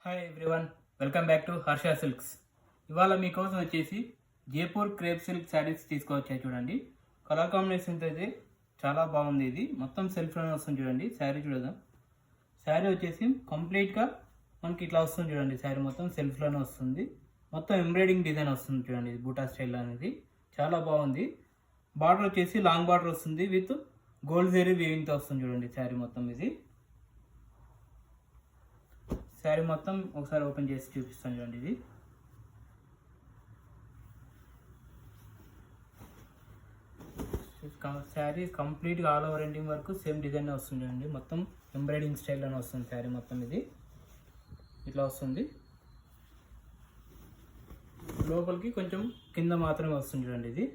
Hi everyone, welcome back to Harsha silks. ఇవాళ మీకోసం వచ్చేసి జైపూర్ క్రేప్ సిల్క్ శారీస్ తీసుకొచ్చాయి. చూడండి, కలర్ కాంబినేషన్ అయితే చాలా బాగుంది. ఇది మొత్తం సెల్ఫ్లోనే వస్తుంది. చూడండి శారీ చూడదాం. శారీ వచ్చేసి కంప్లీట్గా మనకి ఇట్లా వస్తుంది. చూడండి, శారీ మొత్తం సెల్ఫ్లోనే వస్తుంది. మొత్తం ఎంబ్రాయిడింగ్ డిజైన్ వస్తుంది. చూడండి, ఇది బూటా స్టైల్ అనేది చాలా బాగుంది. బార్డర్ వచ్చేసి లాంగ్ బార్డర్ వస్తుంది విత్ గోల్డ్ జరీ వీవింగ్తో వస్తుంది. చూడండి శారీ మొత్తం ఇది. శారీ మొత్తం ఒకసారి ఓపెన్ చేసి చూపిస్తాను. చూడండి, ఇది శారీ కంప్లీట్గా ఆల్ ఓవర్ ఎండింగ్ వరకు సేమ్ డిజైన్ వస్తుంది. చూడండి, మొత్తం ఎంబ్రాయిడింగ్ స్టైల్లోనే వస్తుంది. శారీ మొత్తం ఇది ఇట్లా వస్తుంది. లోపలికి కొంచెం కింద మాత్రమే వస్తుంది. చూడండి, ఇది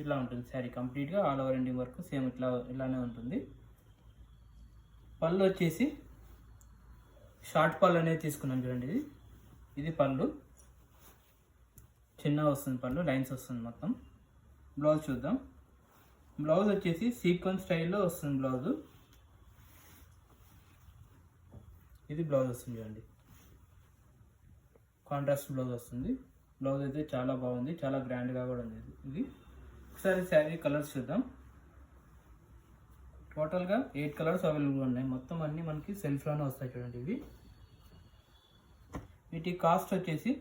ఇట్లా ఉంటుంది. శారీ కంప్లీట్గా ఆల్ ఓవర్ ఎండింగ్ వరకు సేమ్ ఇలానే ఉంటుంది. పళ్ళు వచ్చేసి షార్ట్ పళ్ళు అనేది తీసుకున్నాను. చూడండి, ఇది పళ్ళు చిన్న వస్తుంది. పళ్ళు లైన్స్ వస్తుంది మొత్తం. బ్లౌజ్ చూద్దాం. బ్లౌజ్ వచ్చేసి సీక్వెన్స్ స్టైల్లో వస్తుంది. బ్లౌజు ఇది బ్లౌజ్ వస్తుంది. చూడండి, కాంట్రాస్ట్ బ్లౌజ్ వస్తుంది. బ్లౌజ్ అయితే చాలా బాగుంది, చాలా గ్రాండ్గా కూడా ఉంది. ఇది ఒకసారి శారీ కలర్స్ చూద్దాం. టోటల్గా 8 కలర్స్ అవైలబుల్గా ఉన్నాయి. మొత్తం అన్నీ మనకి సెల్ఫ్లోనే వస్తాయి. చూడండి, ఇవి వీటి కాస్ట్ వచ్చేసి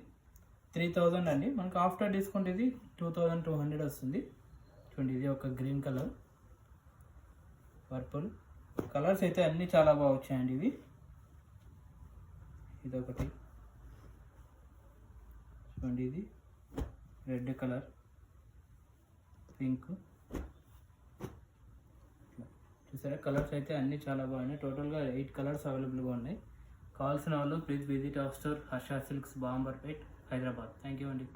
3000 అండి. మనకి ఆఫ్టర్ డిస్కౌంట్ ఇది 2200 వస్తుంది. చూడండి, ఇది ఒక గ్రీన్ కలర్, పర్పుల్ కలర్స్ అయితే అన్నీ చాలా బాగా వచ్చాయండి. ఇదొకటి చూడండి, ఇది రెడ్ కలర్, పింక్. చూసారా, కలర్స్ అయితే అన్నీ చాలా బాగున్నాయి. టోటల్గా 8 కలర్స్ అవైలబుల్గా ఉన్నాయి. కావాల్సిన వాళ్ళు please visit our store Harsha Silks, Bambarpet, Hyderabad. Thank you అండి.